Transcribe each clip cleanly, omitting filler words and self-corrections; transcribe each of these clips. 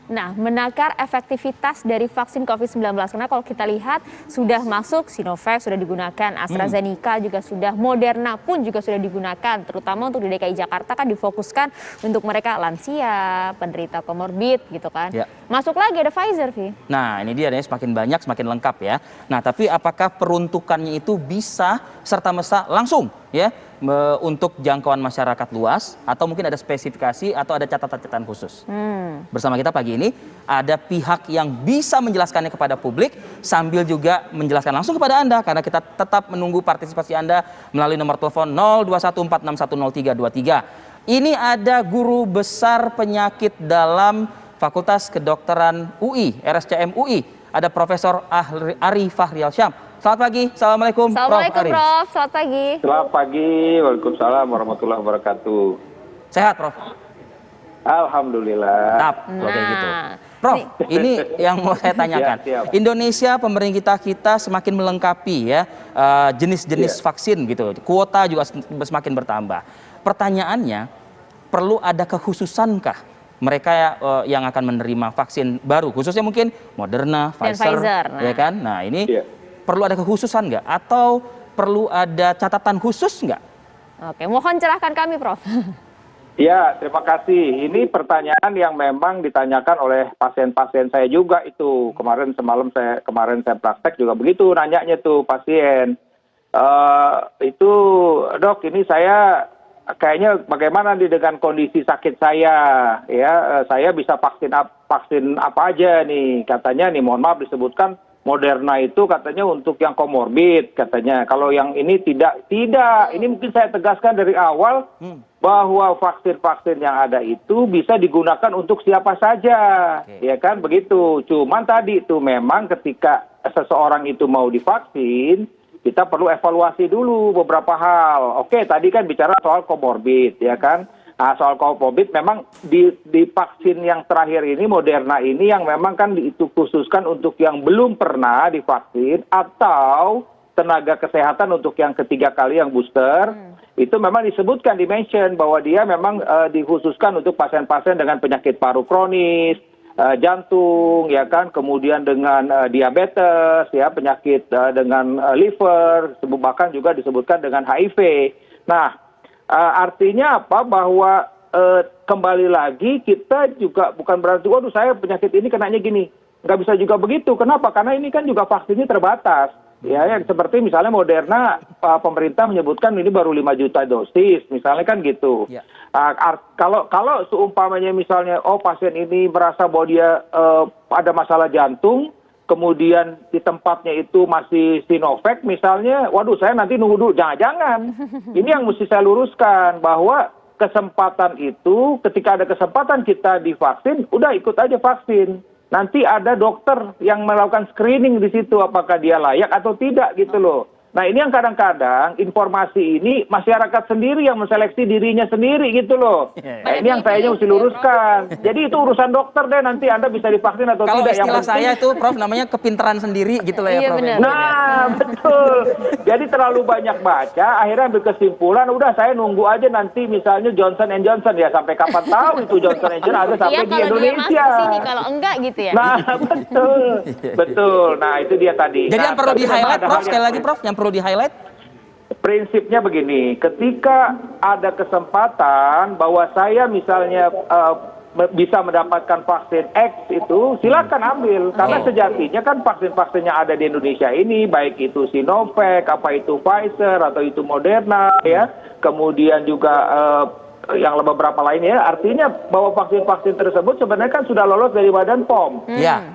Nah, menakar efektivitas dari vaksin COVID-19. Karena kalau kita lihat sudah masuk Sinovac sudah digunakan, AstraZeneca juga sudah, Moderna pun juga sudah digunakan. Terutama untuk di DKI Jakarta kan difokuskan untuk mereka lansia, penderita komorbid gitu kan. Ya. Masuk lagi ada Pfizer, Vi. Nah, ini dia nih, semakin banyak semakin lengkap ya. Nah, tapi apakah peruntukannya itu bisa serta-merta langsung ya untuk jangkauan masyarakat luas, atau mungkin ada spesifikasi atau ada catatan-catatan khusus? Bersama kita pagi ini ada pihak yang bisa menjelaskannya kepada publik sambil juga menjelaskan langsung kepada Anda, karena kita tetap menunggu partisipasi Anda melalui nomor telepon 0214610323. Ini ada Guru Besar Penyakit Dalam Fakultas Kedokteran UI, RSCM UI, ada Profesor Ari Fahrial Syam. Selamat pagi, Assalamualaikum. Assalamualaikum Prof. Ari. Prof, selamat pagi. Selamat pagi, Waalaikumsalam warahmatullahi wabarakatuh. Sehat, Prof? Alhamdulillah. Tap, kayak gitu. Prof, ini yang mau saya tanyakan. Siap. Indonesia, pemerintah kita semakin melengkapi ya jenis-jenis vaksin gitu. Kuota juga semakin bertambah. Pertanyaannya, perlu ada kekhususankah mereka yang akan menerima vaksin baru, khususnya mungkin Moderna, Pfizer, ya kan? Nah, ini perlu ada kekhususan nggak? Atau perlu ada catatan khusus nggak? Oke, mohon cerahkan kami, Prof. Ya, terima kasih. Ini pertanyaan yang memang ditanyakan oleh pasien-pasien saya juga itu. Kemarin saya praktek juga begitu nanyanya tuh pasien. Itu dok, ini saya kayaknya bagaimana nih dengan kondisi sakit saya, ya saya bisa vaksin apa aja nih, katanya nih, mohon maaf disebutkan Moderna itu katanya untuk yang komorbid katanya, kalau yang ini tidak, ini mungkin saya tegaskan dari awal bahwa vaksin-vaksin yang ada itu bisa digunakan untuk siapa saja, ya kan begitu. Cuman tadi itu memang ketika seseorang itu mau divaksin, kita perlu evaluasi dulu beberapa hal. Oke, tadi kan bicara soal komorbid, ya kan. Nah, soal komorbid memang di vaksin yang terakhir ini, Moderna ini, yang memang kan itu khususkan untuk yang belum pernah divaksin atau tenaga kesehatan untuk yang ketiga kali yang booster. Itu memang disebutkan, dimention bahwa dia memang dikhususkan untuk pasien-pasien dengan penyakit paru kronis, jantung, ya kan, kemudian dengan diabetes, ya, penyakit dengan liver, bahkan juga disebutkan dengan HIV. Nah, artinya apa? Bahwa kembali lagi kita juga bukan berarti, waduh saya penyakit ini kenanya gini, nggak bisa juga begitu. Kenapa? Karena ini kan juga vaksinnya terbatas. Ya, yang seperti misalnya Moderna, pemerintah menyebutkan ini baru 5 juta dosis, misalnya kan gitu. Ya. Kalau seumpamanya misalnya, oh pasien ini merasa bahwa dia ada masalah jantung, kemudian di tempatnya itu masih Sinovac misalnya, waduh saya nanti nunggu dulu. Jangan. Ini yang mesti saya luruskan, bahwa kesempatan itu, ketika ada kesempatan kita divaksin, udah ikut aja vaksin. Nanti ada dokter yang melakukan screening di situ, apakah dia layak atau tidak gitu loh. Nah, ini yang kadang-kadang informasi ini masyarakat sendiri yang menseleksi dirinya sendiri gitu loh. Nah, ini yang saya mesti luruskan. Jadi itu urusan dokter deh, nanti Anda bisa divaksin atau kalau tidak. Kalau istilah saya itu, Prof, namanya kepintaran sendiri gitu lah ya, Prof. Nah, betul. Jadi terlalu banyak baca, akhirnya ambil kesimpulan, udah saya nunggu aja nanti misalnya Johnson & Johnson, ya sampai kapan tahu itu Johnson & Johnson ada sampai di Indonesia. Sini, kalau enggak gitu ya. Nah, betul. Nah, itu dia tadi. Jadi yang perlu di-highlight, Prof, sekali lagi, Prof, yang perlu di-highlight? Prinsipnya begini, ketika ada kesempatan bahwa saya misalnya bisa mendapatkan vaksin X itu, silakan ambil. Karena sejatinya kan vaksin-vaksin yang ada di Indonesia ini, baik itu Sinovac, apa itu Pfizer, atau itu Moderna, ya, kemudian juga yang beberapa lainnya, artinya bahwa vaksin-vaksin tersebut sebenarnya kan sudah lolos dari Badan POM.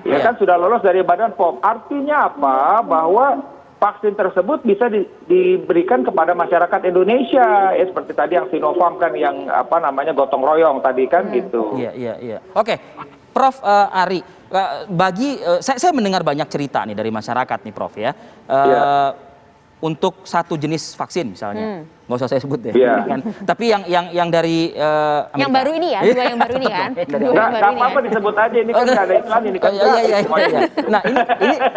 Kan sudah lolos dari Badan POM. Artinya apa? Bahwa vaksin tersebut bisa diberikan kepada masyarakat Indonesia, ya seperti tadi yang Sinovac kan, yang apa namanya gotong royong tadi kan gitu. Iya. Oke, Prof. Ari, saya mendengar banyak cerita nih dari masyarakat nih, Prof, ya. Untuk satu jenis vaksin misalnya, nggak usah saya sebut deh, kan? Tapi yang dari Amerika. Yang baru ini ya, dua yang baru ini kan? Nggak apa-apa disebut aja, ini kan nggak ada iklan, ini kan. Iya. Nah,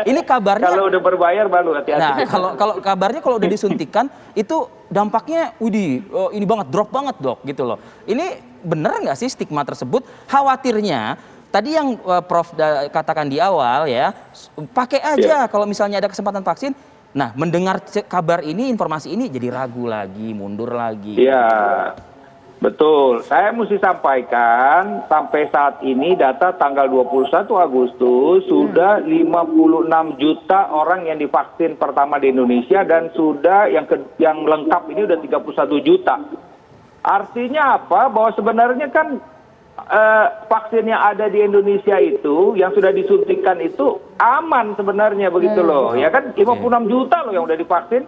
ini kabarnya. Kalau udah berbayar baru hati-hati. Nah, kalau kabarnya kalau udah disuntikan itu dampaknya, ini banget, drop banget dok, gitu loh. Ini bener nggak sih stigma tersebut? Khawatirnya tadi yang Prof katakan di awal ya, pakai aja kalau misalnya ada kesempatan vaksin. Nah, mendengar kabar ini, informasi ini jadi ragu lagi, mundur lagi. Iya, betul. Saya mesti sampaikan sampai saat ini data tanggal 21 Agustus sudah 56 juta orang yang divaksin pertama di Indonesia dan sudah yang lengkap ini udah 31 juta. Artinya apa? Bahwa sebenarnya kan vaksin yang ada di Indonesia itu yang sudah disuntikan itu aman sebenarnya begitu loh. Ya kan 56 juta loh yang udah divaksin.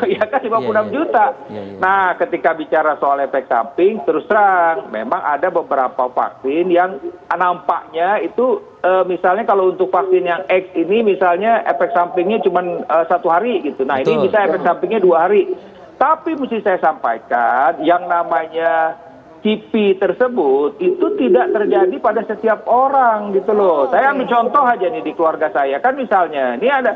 Ya kan 56 juta. Nah, ketika bicara soal efek samping, terus terang memang ada beberapa vaksin yang nampaknya itu misalnya kalau untuk vaksin yang X ini misalnya efek sampingnya cuma 1 hari gitu. Nah, ini bisa efek sampingnya 2 hari. Tapi mesti saya sampaikan yang namanya CP tersebut itu tidak terjadi pada setiap orang gitu loh. Saya ambil contoh aja nih di keluarga saya. Kan misalnya ini ada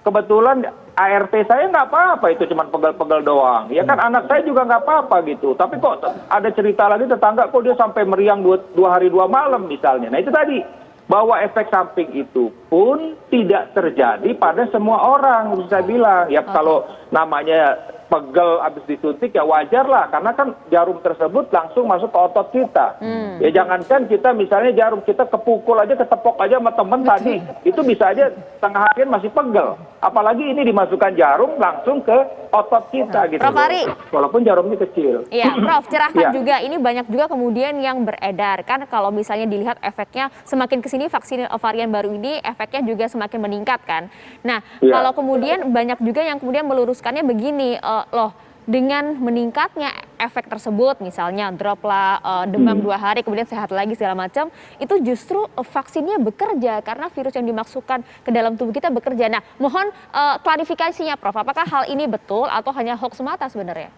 kebetulan ART saya nggak apa-apa, itu cuma pegel-pegel doang. Ya kan anak saya juga nggak apa-apa gitu. Tapi kok ada cerita lagi tetangga kok dia sampai meriang 2 hari 2 malam misalnya. Nah itu tadi, bahwa efek samping itu pun tidak terjadi pada semua orang, bisa bilang. Ya kalau namanya pegel habis disuntik ya wajar lah, karena kan jarum tersebut langsung masuk ke otot kita. Ya jangankan kita misalnya jarum kita kepukul aja, ketepok aja sama temen tadi, itu bisa aja setengah harian masih pegel. Apalagi ini dimasukkan jarum langsung ke otot kita gitu. Prof Ari, walaupun jarumnya kecil. Iya, Prof, cerahkan juga, ini banyak juga kemudian yang beredar kan kalau misalnya dilihat efeknya semakin kesini vaksin varian baru ini efeknya juga semakin meningkat kan. Nah, kalau kemudian banyak juga yang kemudian meluruskannya begini, loh dengan meningkatnya efek tersebut misalnya drop lah, demam 2 hari kemudian sehat lagi segala macam, itu justru vaksinnya bekerja karena virus yang dimasukkan ke dalam tubuh kita bekerja. Nah, mohon klarifikasinya Prof, apakah hal ini betul atau hanya hoax semata sebenarnya?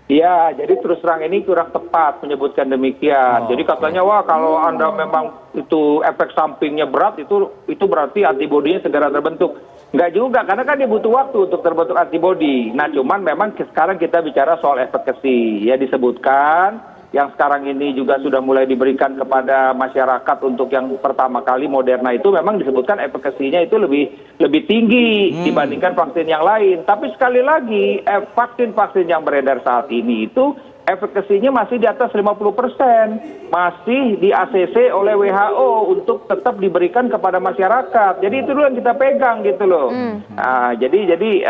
Iya, jadi terus terang ini kurang tepat menyebutkan demikian. Jadi katanya wah kalau Anda memang itu efek sampingnya berat itu berarti antibodinya segera terbentuk. Enggak juga, karena kan dia butuh waktu untuk terbentuk antibodi. Nah, cuman memang sekarang kita bicara soal efekasi. Ya disebutkan yang sekarang ini juga sudah mulai diberikan kepada masyarakat untuk yang pertama kali Moderna itu memang disebutkan efekasinya itu lebih tinggi dibandingkan vaksin yang lain. Tapi sekali lagi vaksin-vaksin yang beredar saat ini itu efekasinya masih di atas 50%, masih di ACC oleh WHO untuk tetap diberikan kepada masyarakat. Jadi itu dulu yang kita pegang gitu loh. Nah, jadi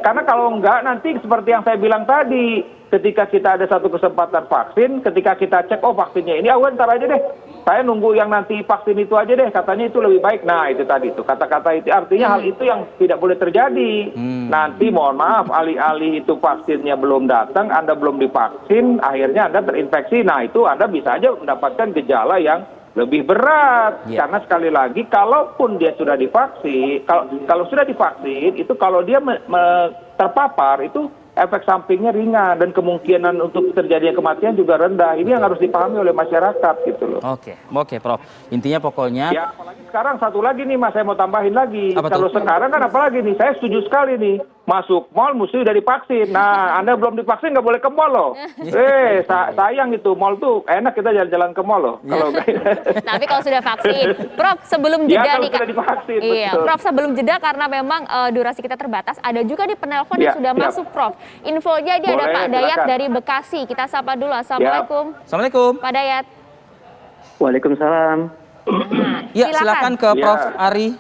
karena kalau enggak nanti seperti yang saya bilang tadi, ketika kita ada satu kesempatan vaksin, ketika kita cek oh vaksinnya ini, ntar aja deh, saya nunggu yang nanti vaksin itu aja deh, katanya itu lebih baik. Nah itu tadi tuh kata-kata itu artinya hal itu yang tidak boleh terjadi. Nanti mohon maaf, alih-alih itu vaksinnya belum datang, Anda belum divaksin, akhirnya Anda terinfeksi. Nah itu Anda bisa aja mendapatkan gejala yang lebih berat. Karena sekali lagi kalaupun dia sudah divaksin, kalau sudah divaksin itu kalau dia terpapar itu efek sampingnya ringan dan kemungkinan untuk terjadinya kematian juga rendah. Ini yang harus dipahami oleh masyarakat gitu loh. Oke, Prof. Intinya pokoknya. Ya, apalagi sekarang satu lagi nih Mas, saya mau tambahin lagi. Apa Kalau tuh? sekarang kan apalagi nih, saya setuju sekali nih. Masuk mall mesti udah divaksin. Nah, Anda belum divaksin nggak boleh ke mall loh. Sayang itu, mall tuh enak kita jalan-jalan ke mall loh. Kalau Tapi kalau sudah vaksin, Prof, sebelum jeda nih, sudah divaksin, iya, betul. Prof, sebelum jeda karena memang durasi kita terbatas, ada juga di penelpon yang sudah masuk, Prof. Infonya dia ada Pak Dayat silakan. dari Bekasi. Kita sapa dulu. Assalamualaikum. Assalamualaikum. Pak Dayat. Waalaikumsalam. Ya, silakan ke Prof Ari.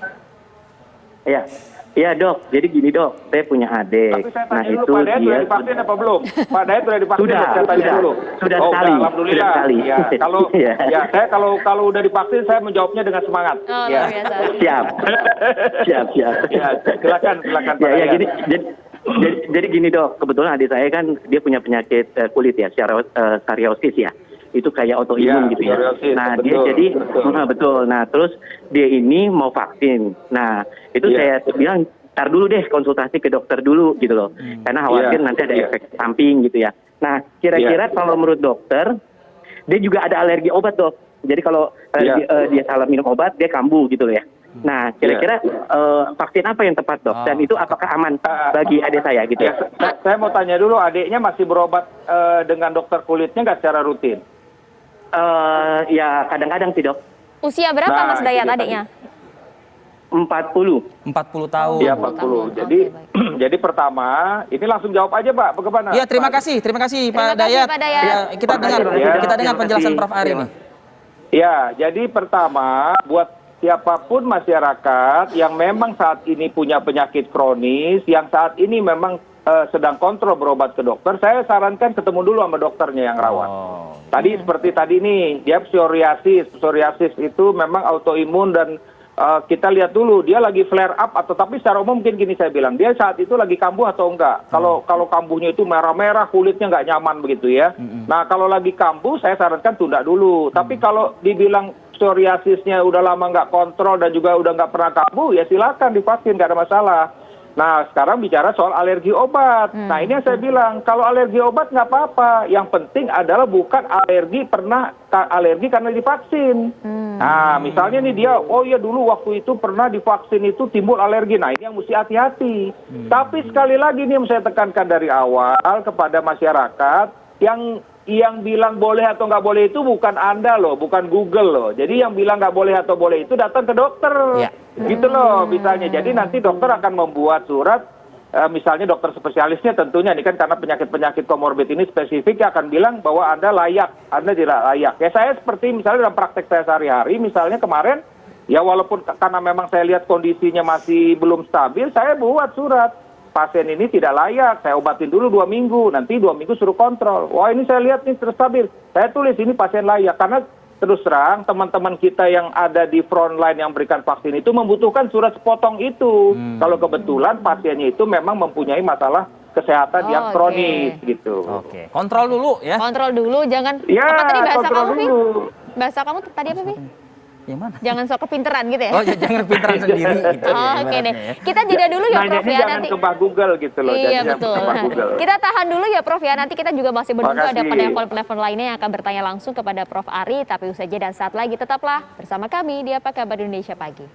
Ya, ya dok. Jadi gini dok, saya punya adik. Tapi saya tanya dulu, Pak Dayat sudah divaksin apa belum? Pak Dayat sudah divaksin? Saya tanya dulu. Sudah Oh, sekali. Alhamdulillah. Sudah sekali. Ya, saya kalau udah divaksin saya menjawabnya dengan semangat. Oh, Ya. luar biasa. Siap. Siap. Ya, silakan Pak Ya, Dayat. gini. Jadi gini dok, kebetulan adik saya kan dia punya penyakit kulit ya, psoriasis ya. Itu kayak autoimun gitu ya. psoriasis, Nah, betul, dia jadi betul. betul. Nah, terus dia ini mau vaksin. Nah, itu saya bilang ntar dulu deh konsultasi ke dokter dulu gitu loh. Karena khawatir nanti ada efek samping gitu ya. Nah, kira-kira kalau menurut dokter dia juga ada alergi obat dok. Jadi kalau dia salah minum obat dia kambuh gitu loh ya. Nah, kira-kira vaksin apa yang tepat dok? Dan itu apakah aman bagi adik saya gitu ya? Saya mau tanya dulu, adiknya masih berobat dengan dokter kulitnya nggak secara rutin? Ya kadang-kadang sih, Dok. Usia berapa Nah, Mas Dayat itu dia adiknya? 40. 40 tahun. Iya, 40 40. tahun. Jadi Oke, baik. jadi pertama, ini langsung jawab aja, Pak. Bagaimana? Iya, terima Pak? kasih Pak Terima kasih, Dayat. Pak Dayat. Ya, kita dengar Ya. kita dengar Terima penjelasan kasih. Prof. Ari Terima nih. Ya, jadi pertama buat siapapun masyarakat yang memang saat ini punya penyakit kronis, yang saat ini memang sedang kontrol berobat ke dokter, saya sarankan ketemu dulu sama dokternya yang rawat. Oh. Tadi seperti tadi nih, dia psoriasis. Psoriasis itu memang autoimun dan kita lihat dulu dia lagi flare up atau tapi secara umum mungkin gini saya bilang, dia saat itu lagi kambuh atau enggak. Kalau kambuhnya itu merah-merah, kulitnya nggak nyaman begitu ya. Nah, kalau lagi kambuh saya sarankan tunda dulu. Tapi kalau dibilang psoriasisnya udah lama nggak kontrol dan juga udah nggak pernah kambuh, ya silakan divaksin, nggak ada masalah. Nah, sekarang bicara soal alergi obat. Nah, ini yang saya bilang, kalau alergi obat nggak apa-apa. Yang penting adalah bukan alergi karena divaksin. Nah, misalnya nih dia, oh ya dulu waktu itu pernah divaksin itu timbul alergi. Nah, ini yang mesti hati-hati. Tapi sekali lagi nih yang saya tekankan dari awal kepada masyarakat, yang bilang boleh atau nggak boleh itu bukan Anda loh, bukan Google loh. Jadi yang bilang nggak boleh atau boleh itu datang ke dokter. Ya. Gitu loh misalnya. Jadi nanti dokter akan membuat surat, misalnya dokter spesialisnya tentunya, ini kan karena penyakit-penyakit komorbid ini spesifik akan bilang bahwa Anda layak, Anda tidak layak. Ya saya seperti misalnya dalam praktek saya sehari-hari, misalnya kemarin, ya walaupun karena memang saya lihat kondisinya masih belum stabil, saya buat surat. Pasien ini tidak layak, saya obatin dulu 2 minggu, nanti 2 minggu suruh kontrol. Wah ini saya lihat ini terus stabil, saya tulis ini pasien layak. Karena terus terang teman-teman kita yang ada di front line yang berikan vaksin itu membutuhkan surat sepotong itu. Kalau kebetulan pasiennya itu memang mempunyai masalah kesehatan yang kronis gitu. Oke. Kontrol dulu ya. Kontrol dulu, jangan Ya, apa tadi bahasa kontrol kamu, Vi? dulu. Bahasa kamu tadi apa, Vi? Yang mana? Jangan sok kepinteran gitu ya. Oh, jangan pinteran sendiri gitu. Oh, ya, oke deh. ibaratnya ya. Kita jeda dulu ya, Prof Nanyanya ya jangan nanti. ke Mbak Google gitu loh. Iya, jadi jangan betul. ke Mbak Google. Kita tahan dulu ya, Prof ya. Nanti kita juga masih menunggu ada Makasih. penelpon-penelpon lainnya yang akan bertanya langsung kepada Prof Ari. Tapi usai jeda saat lagi tetaplah bersama kami di Apa Kabar Indonesia Pagi.